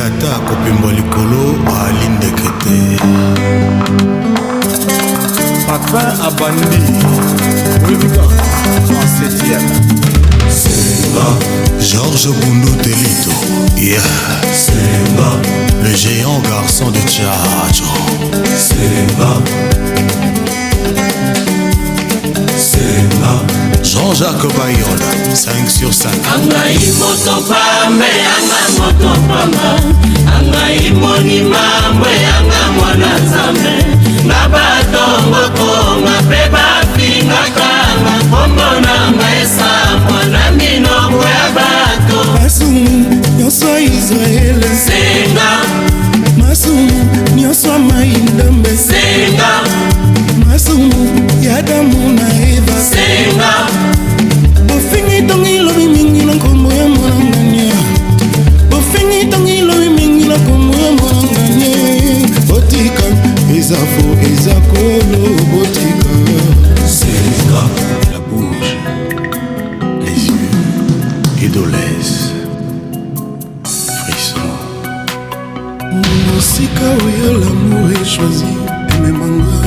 Ata kopemba likolo alindekete Papa Abandi Wivika en 7e Simba Georges Bundu Telito Yeah Simba Le géant garçon de Tchacho Simba Simba Jean-Jacques Bayola 5 sur 5 Angai moto pambe anga moto pamba Angai moni mambe anga mwana zambe Nabatongo konga peba finga kanga Kombo nanga esa mwana minongo ya bato Masumu nyonso Israel Senga Masumu nyonso maindambe Senga Masumu yadamu na Eva Senga Bofingi tongi lobi mingi na kombo ya mwananganya Bofingi tongi lobi mingi na kombo ya mwananganya Botika ezafo ezakolo botika Senga La bouche Les yeux Idolès Frisson Mosika oyo l'amour est choisi Ememanga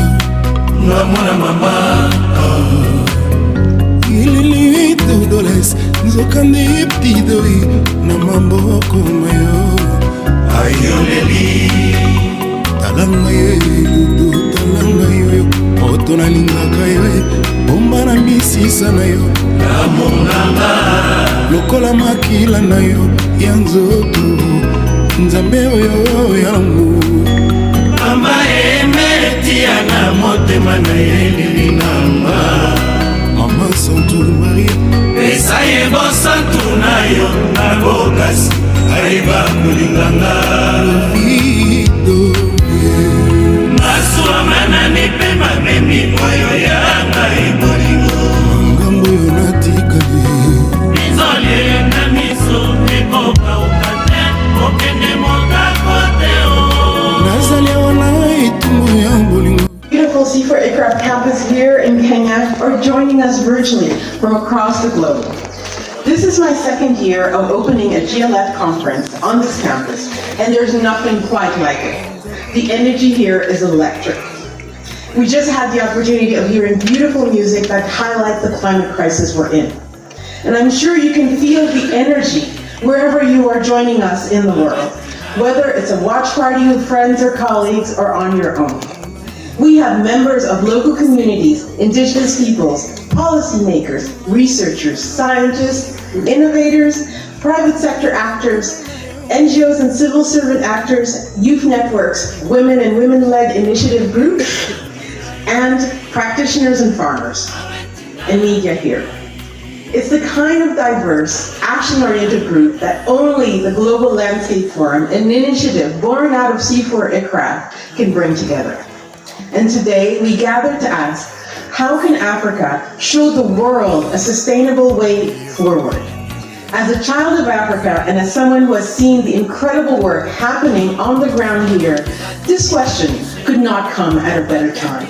Nga mwana mama Ilili Idolès Nzokande eptidoi na maboko mayo Ayoleli Talanga ye ludu talanga yo Oto na lingaka yo Bomba na misisa na yo Namonanga Lokola makila na yo ya nzoto Nzambe oyo yangu Mama emetia na motema na elili namba Mama Santu Maria Pesa yebo santu na yo na bokasi Aiba kulinganga Lovido Masua manani pe mamemi oyo yanga ibolingo Ngambo yo natika Bizole na miso ekoka ukate Okende moka kote o Nazali wana itumbo ya bolingo Beautiful C4 Aircraft campus here in Kenya or joining us virtually from across the globe. This is my second year of opening a GLF conference on this campus, and there's nothing quite like it. The energy here is electric. We just had the opportunity of hearing beautiful music that highlights the climate crisis we're in. And I'm sure you can feel the energy wherever you are joining us in the world, whether it's a watch party with friends or colleagues or on your own. We have members of local communities, indigenous peoples, policymakers, researchers, scientists, innovators, private sector actors, NGOs and civil servant actors, youth networks, women and women-led initiative groups, and practitioners and farmers, and media here. It's the kind of diverse, action-oriented group that only the Global Landscape Forum, an initiative born out of C4 ICRAF, can bring together. And today, we gather to ask, how can Africa show the world a sustainable way forward? As a child of Africa and as someone who has seen the incredible work happening on the ground here, this question could not come at a better time.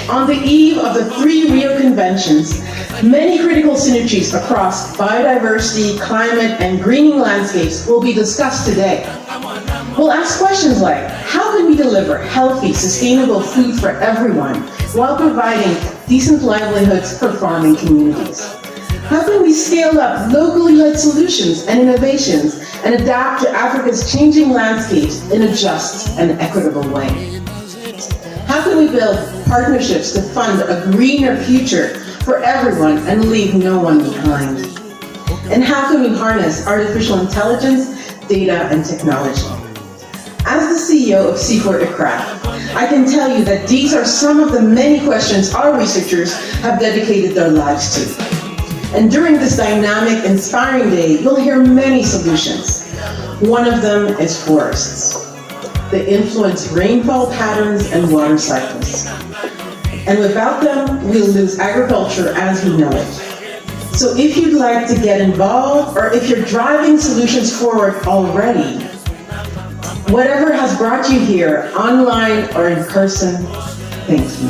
On the eve of the 3 Rio conventions, many critical synergies across biodiversity, climate, and greening landscapes will be discussed today. We'll ask questions like, how can we deliver healthy, sustainable food for everyone while providing decent livelihoods for farming communities? How can we scale up locally led solutions and innovations and adapt to Africa's changing landscapes in a just and equitable way? How can we build partnerships to fund a greener future for everyone and leave no one behind? And how can we harness artificial intelligence, data, and technology? As the CEO of C4 ICRAF, I can tell you that these are some of the many questions our researchers have dedicated their lives to. And during this dynamic, inspiring day, you'll hear many solutions. One of them is forests. They influence rainfall patterns and water cycles. And without them, we'll lose agriculture as we know it. So if you'd like to get involved, or if you're driving solutions forward already, whatever has brought you here, online or in person, thank you.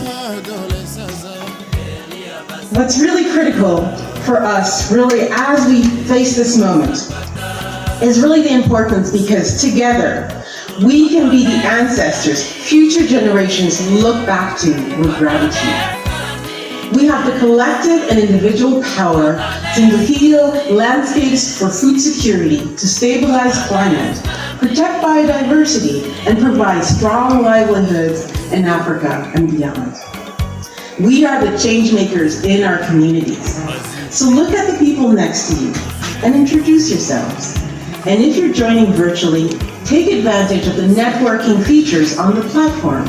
What's really critical for us, really, as we face this moment, is really the importance, because together, we can be the ancestors future generations look back to with gratitude. We have the collective and individual power to heal landscapes for food security, to stabilize climate, protect biodiversity, and provide strong livelihoods in Africa and beyond. We are the change makers in our communities. So look at the people next to you and introduce yourselves. And if you're joining virtually, take advantage of the networking features on the platform.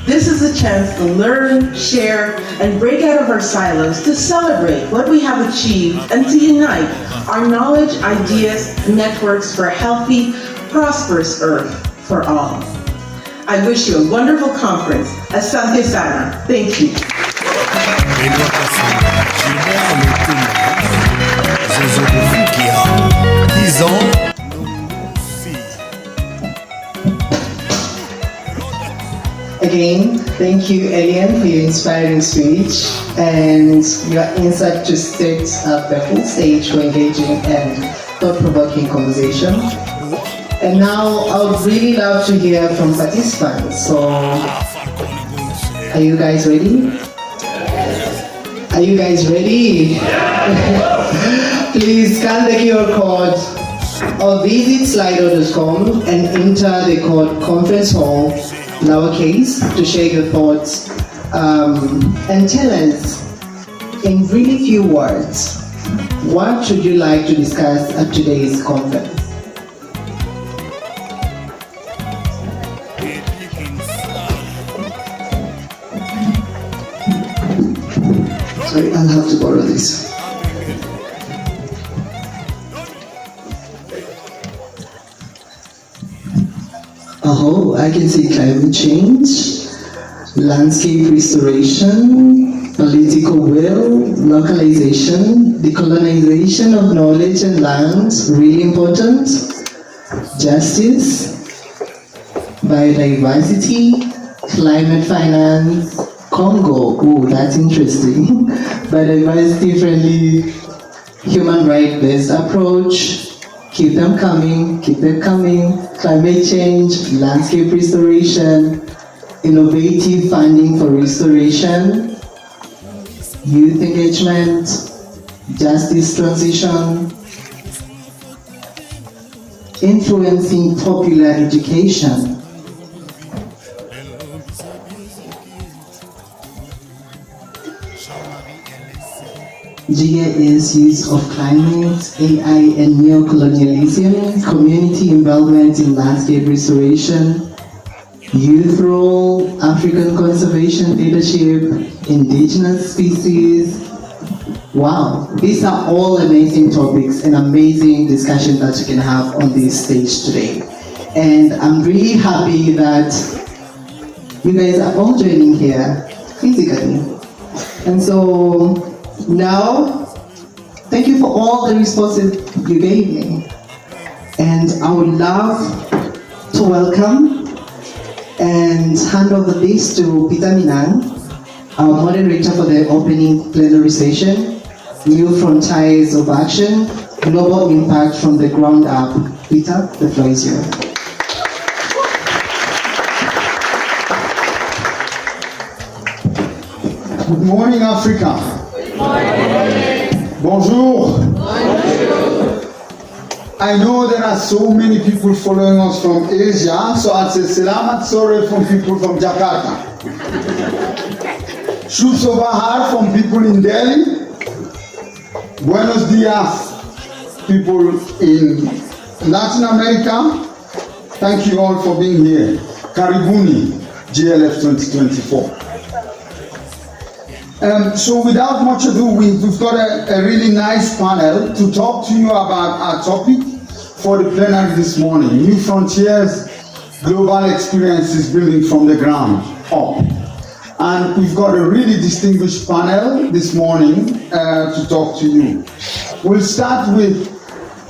This is a chance to learn, share, and break out of our silos to celebrate what we have achieved and to unite our knowledge, ideas, networks for a healthy, prosperous Earth for all. I wish you a wonderful conference. Asante sana. Thank you. Again, thank you, Elian, for your inspiring speech and your insight to set up the full stage for engaging and thought-provoking conversation. And now I would really love to hear from participants. So, are you guys ready? Are you guys ready? Please scan the QR code or visit slido.com and enter the code conference hall, lowercase, to share your thoughts and tell us in really few words, what would you like to discuss at today's conference? Sorry, I'll have to borrow this. Oh, I can see climate change, landscape restoration, political will, localization, decolonization of knowledge and land, really important, justice, biodiversity, climate finance, Congo, oh, that's interesting, biodiversity-friendly, human rights-based approach, keep them coming, climate change, landscape restoration, innovative funding for restoration, youth engagement, justice transition, influencing popular education, GIS use of climate, AI and neocolonialism, community involvement in landscape restoration, youth role, African conservation leadership, indigenous species. Wow, these are all amazing topics and amazing discussions that you can have on this stage today. And I'm really happy that you guys are all joining here physically. And so now, thank you for all the responses you gave me. And I would love to welcome and hand over this to Peter Minang, our moderator for the opening plenary session, New Frontiers of Action, Global Impact from the Ground Up. Peter, the floor is yours. Good morning, Africa. Bonjour. I know there are so many people following us from Asia, so I'll say Selamat Sore from people from Jakarta. Shub Sobahar from people in Delhi. Buenos dias, people in Latin America. Thank you all for being here. Karibuni, GLF 2024. So without much ado, we've got a really nice panel to talk to you about our topic for the plenary this morning, New Frontiers global experiences building from the ground up. And we've got a really distinguished panel this morning to talk to you. We'll start with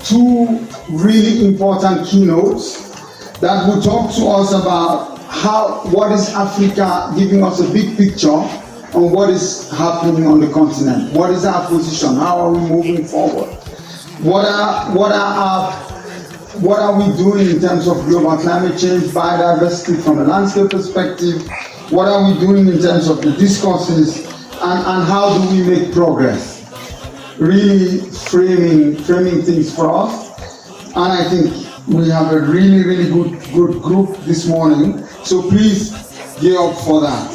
two really important keynotes that will talk to us about what is Africa, giving us a big picture on what is happening on the continent. What is our position? How are we moving forward? What are we doing in terms of global climate change, biodiversity from a landscape perspective? What are we doing in terms of the discourses, and how do we make progress? Really framing things for us. And I think we have a really good group this morning. So please gear up for that.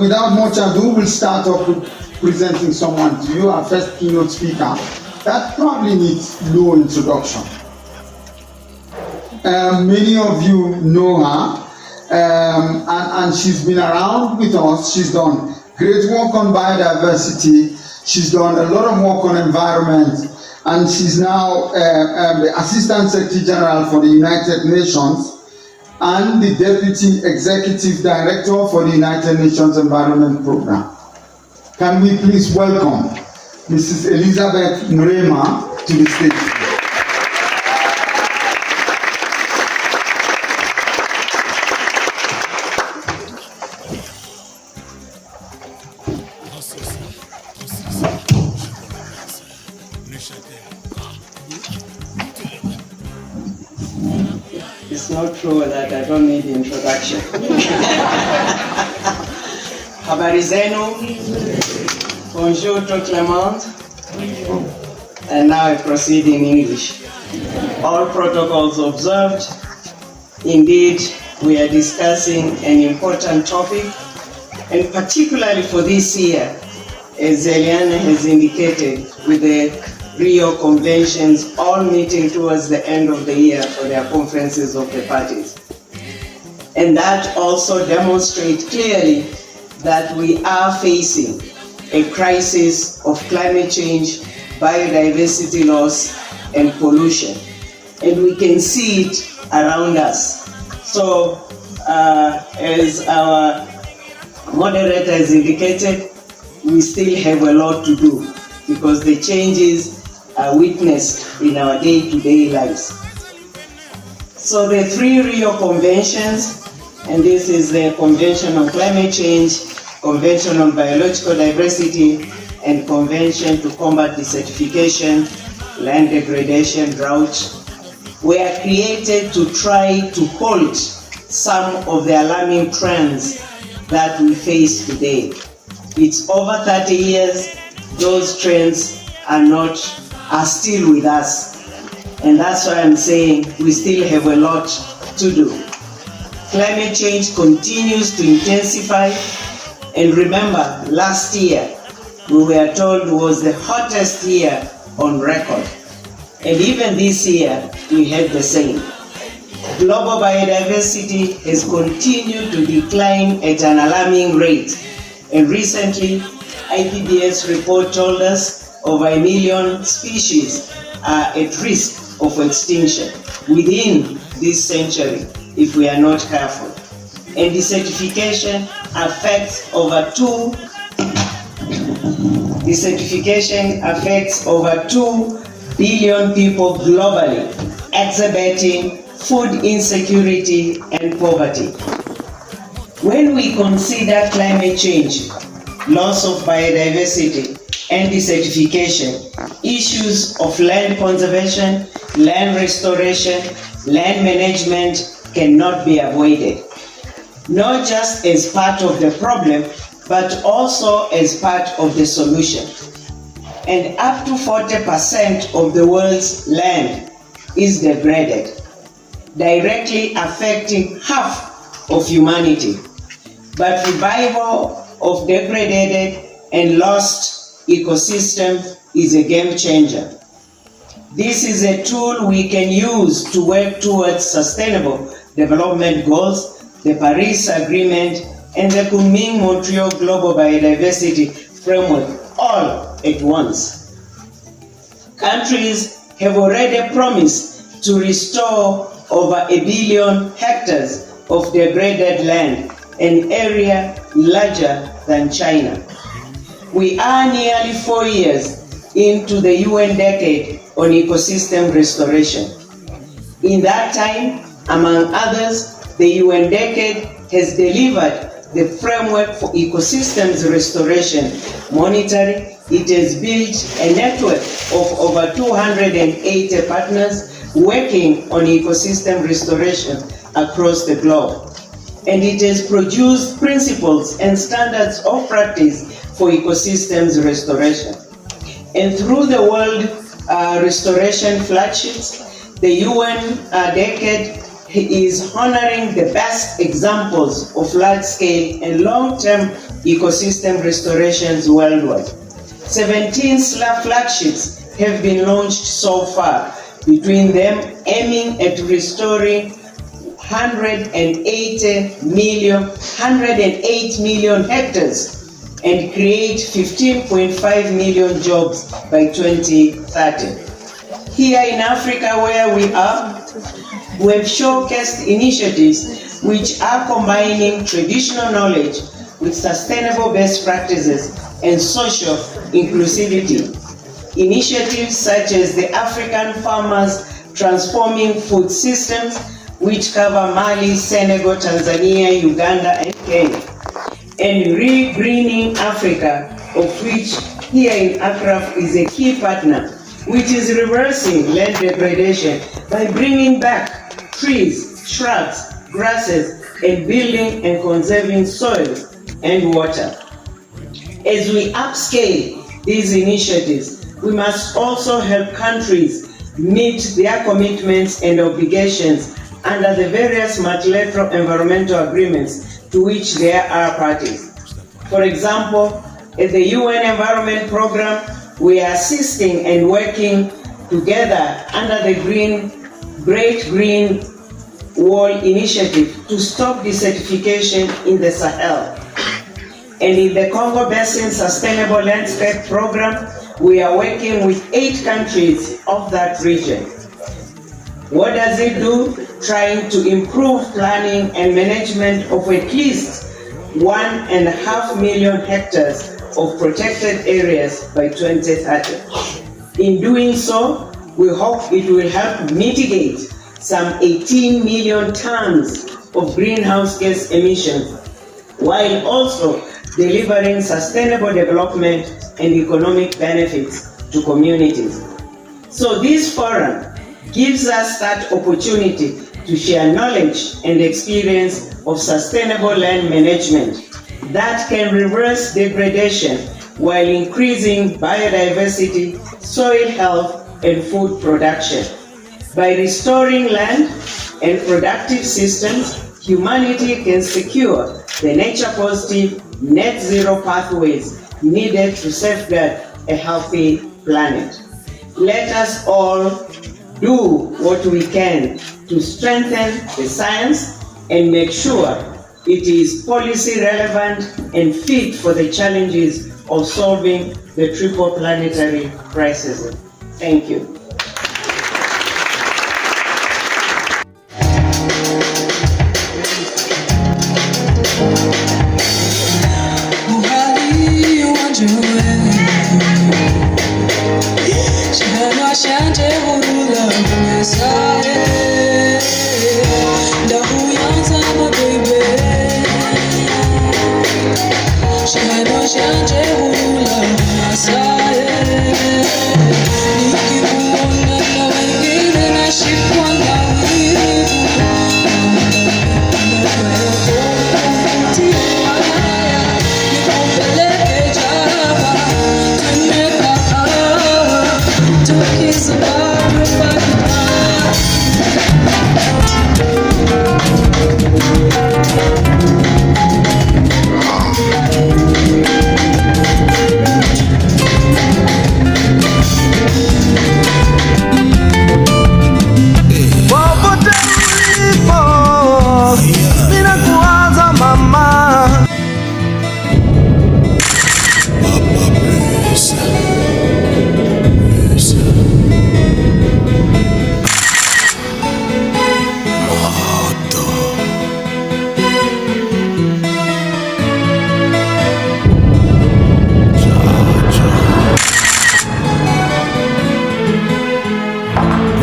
Without much ado, we'll start off with presenting someone to you, our first keynote speaker. That probably needs no introduction. Many of you know her, and she's been around with us. She's done great work on biodiversity. She's done a lot of work on environment, and she's now the Assistant Secretary General for the United Nations and the Deputy Executive Director for the United Nations Environment Program. Can we please welcome Mrs. Elizabeth Mrema to the stage? It's not true that I don't need introduction. Habari zenu. Bonjour tout le monde. And now I proceed in English. All protocols observed. Indeed, we are discussing an important topic, and particularly for this year, as Eliana has indicated, with the Rio conventions all meeting towards the end of the year for their conferences of the parties. And that also demonstrates clearly that we are facing a crisis of climate change, biodiversity loss, and pollution. And we can see it around us. So, as our moderator has indicated, we still have a lot to do because the changes are witnessed in our day-to-day lives. So the three Rio conventions, and this is the Convention on Climate Change, Convention on Biological Diversity, and Convention to Combat Desertification, Land Degradation, Drought, were created to try to halt some of the alarming trends that we face today. It's over 30 years, those trends are still with us. And that's why I'm saying we still have a lot to do. Climate change continues to intensify. And remember, last year, we were told was the hottest year on record. And even this year, we had the same. Global biodiversity has continued to decline at an alarming rate. And recently, IPBES report told us over 1 million species are at risk of extinction within this century if we are not careful. And desertification affects over 2 billion people globally, exacerbating food insecurity and poverty. When we consider climate change, loss of biodiversity, and desertification, issues of land conservation, land restoration, land management cannot be avoided. Not just as part of the problem, but also as part of the solution. And up to 40% of the world's land is degraded, directly affecting half of humanity. But revival of degraded and lost ecosystem is a game changer. This is a tool we can use to work towards sustainable development goals, the Paris Agreement, and the Kunming-Montreal Global Biodiversity Framework all at once. Countries have already promised to restore over 1 billion hectares of degraded land, an area larger than China. We are nearly 4 years into the UN decade on ecosystem restoration. In that time, among others, the UN decade has delivered the framework for ecosystems restoration monitoring. It has built a network of over 280 partners working on ecosystem restoration across the globe. And it has produced principles and standards of practice for ecosystems restoration. And through the World Restoration Flagships, the UN decade is honoring the best examples of large-scale and long-term ecosystem restorations worldwide. 17 flagships have been launched so far, between them aiming at restoring 108 million hectares and create 15.5 million jobs by 2030. Here in Africa, where we are, we have showcased initiatives which are combining traditional knowledge with sustainable best practices and social inclusivity. Initiatives such as the African Farmers Transforming Food Systems, which cover Mali, Senegal, Tanzania, Uganda, and Kenya, and Re-Greening Africa, of which here in Accra is a key partner, which is reversing land degradation by bringing back trees, shrubs, grasses, and building and conserving soil and water. As we upscale these initiatives, we must also help countries meet their commitments and obligations under the various multilateral environmental agreements to which they are parties. For example, at the UN Environment Programme, we are assisting and working together under the Great Green Wall Initiative to stop desertification in the Sahel. And in the Congo Basin Sustainable Landscape Program, we are working with 8 countries of that region. What does it do? Trying to improve planning and management of at least 1.5 million hectares of protected areas by 2030. In doing so, we hope it will help mitigate some 18 million tons of greenhouse gas emissions, while also delivering sustainable development and economic benefits to communities. So this forum gives us that opportunity to share knowledge and experience of sustainable land management that can reverse degradation while increasing biodiversity, soil health, and food production. By restoring land and productive systems, humanity can secure the nature-positive, net-zero pathways needed to safeguard a healthy planet. Let us all do what we can to strengthen the science and make sure it is policy relevant and fit for the challenges of solving the triple planetary crisis. Thank you. Nikki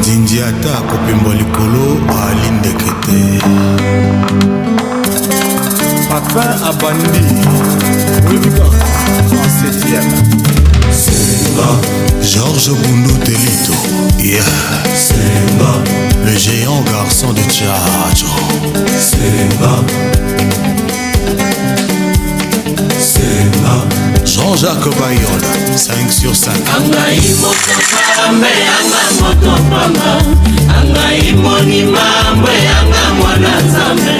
Zindiata kopembo likolo alindekete. Papin abandi. Olivika en 7e. Georges Boundou Telito. Yeah. Le géant garçon de Tchacho. Jean-Jacques Bayol, 5 sur 5. Angai moto pambe, anga moto pamba. Angai moni mambe, anga mwana zambe.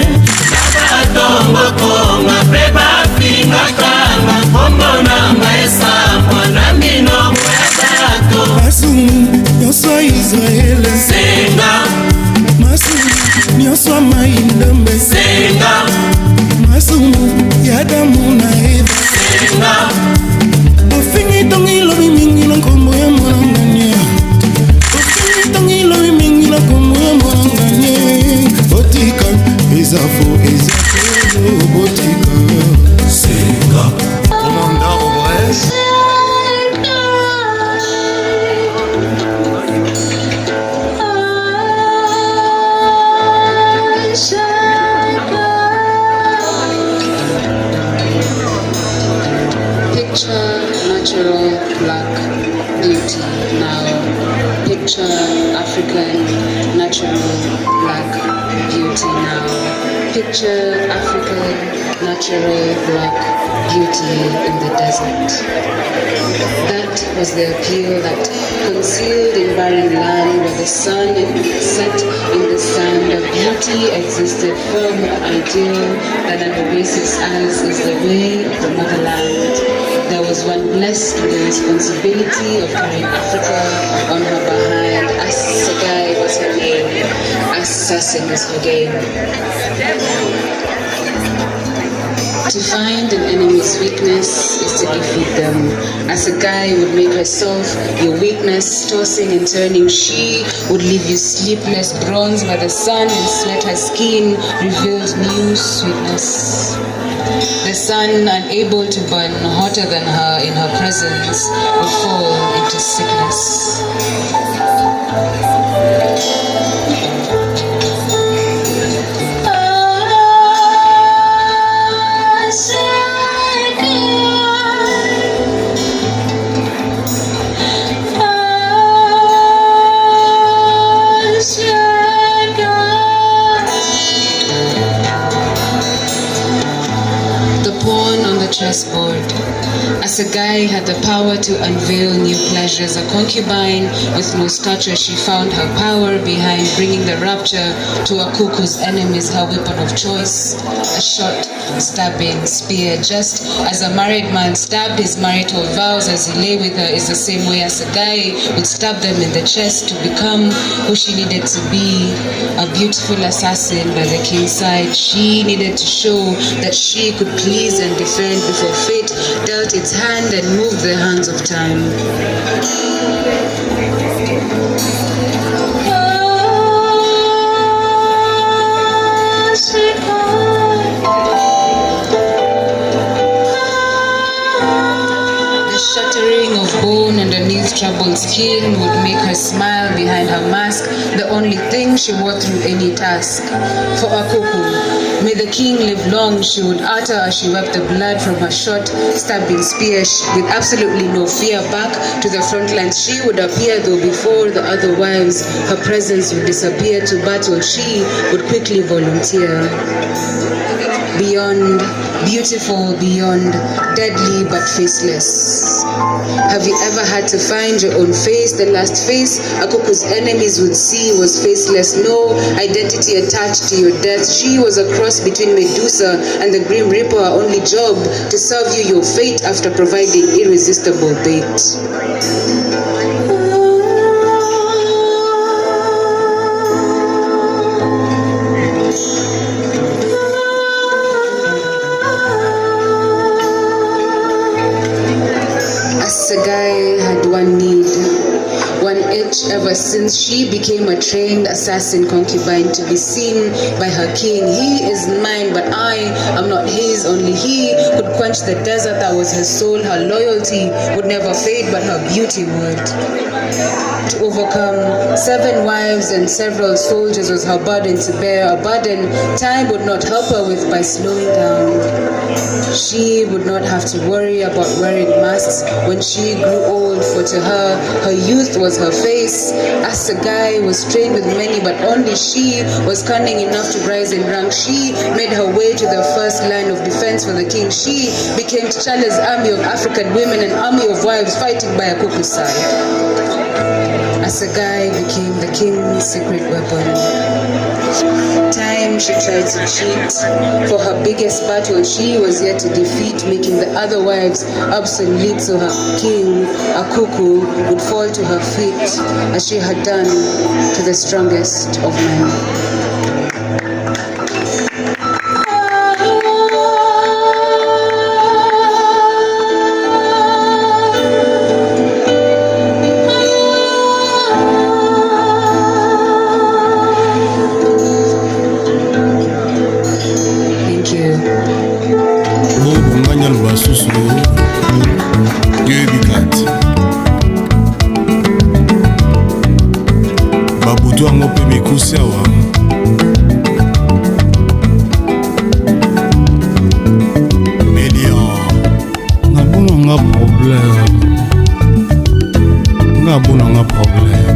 Baba tongo konga, beba finga kanga. Kombo nanga esa, mwana mino mwebato. Masumu, nyoswa Israel. Senga. Masumu, nyoswa maindambe. Senga. Masumu, yadamu na eva. Senga. Ofingi tongilo bimingi na kombo ya mwananganya. Ofingi tongilo bimingi na kombo ya mwananganya. Botika, ezafo, botika. Senga. Commandant Obrez. Picture natural black beauty now. Picture African natural black beauty now. Picture African natural black beauty in the desert. That was the appeal that concealed in barren land where the sun set in the sand of beauty existed far more ideal than an oasis as is the way of the motherland. There was one blessed with the responsibility of carrying Africa on her behind. Assagai was her name. Assassin was her game. To find an enemy's weakness is to defeat them. Assagai would make herself your weakness, tossing and turning. She would leave you sleepless, bronzed by the sun, and sweat her skin revealed new sweetness. The sun, unable to burn hotter than her in her presence, would fall into sickness. Chessboard. Assagai had the power to unveil new pleasures. A concubine with no stature, she found her power behind bringing the rapture to a cuckoo's enemies, her weapon of choice. A short, stabbing spear. Just as a married man stabbed his marital vows as he lay with her, is the same way Assagai would stab them in the chest to become who she needed to be. A beautiful assassin by the king's side, she needed to show that she could please and defend before fate dealt its hand and moved the hands of time. The shattering of bone underneath troubled skin would make her smile behind her mask, the only thing she wore through any task. For a cuckoo, may the king live long, she would utter as she wiped the blood from her short, stabbing spear. With absolutely no fear, back to the front lines she would appear, though before the other wives her presence would disappear. To battle she would quickly volunteer. Beyond beautiful, beyond deadly but faceless. Have you ever had to find your own face? The last face a cuckoo's enemies would see was faceless. No identity attached to your death. She was a cross between Medusa and the Grim Reaper, her only job to serve you your fate after providing irresistible bait. Assagai had one need, one itch ever since she became a trained assassin concubine, to be seen by her king. He is mine, but I am not his. Only he could quench the desert that was her soul. Her loyalty would never fade, but her beauty would. to overcome. 7 wives and several soldiers was her burden to bear, a burden time would not help her with by slowing down. She would not have to worry about wearing masks when she grew old, for to her, her youth was her face. As a guy was trained with many, but only she was cunning enough to rise in rank. She made her way to the first line of defense for the king. She became T'Challa's army of African women, an army of wives fighting by a cuckoo's side. As a guy became the king's secret weapon. Time she tried to cheat. For her biggest battle she was yet to defeat, making the other wives obsolete, so her king, a cuckoo, would fall to her feet as she had done to the strongest of men. babutu yango mpe mikusi awa Mélian ngabona nga problème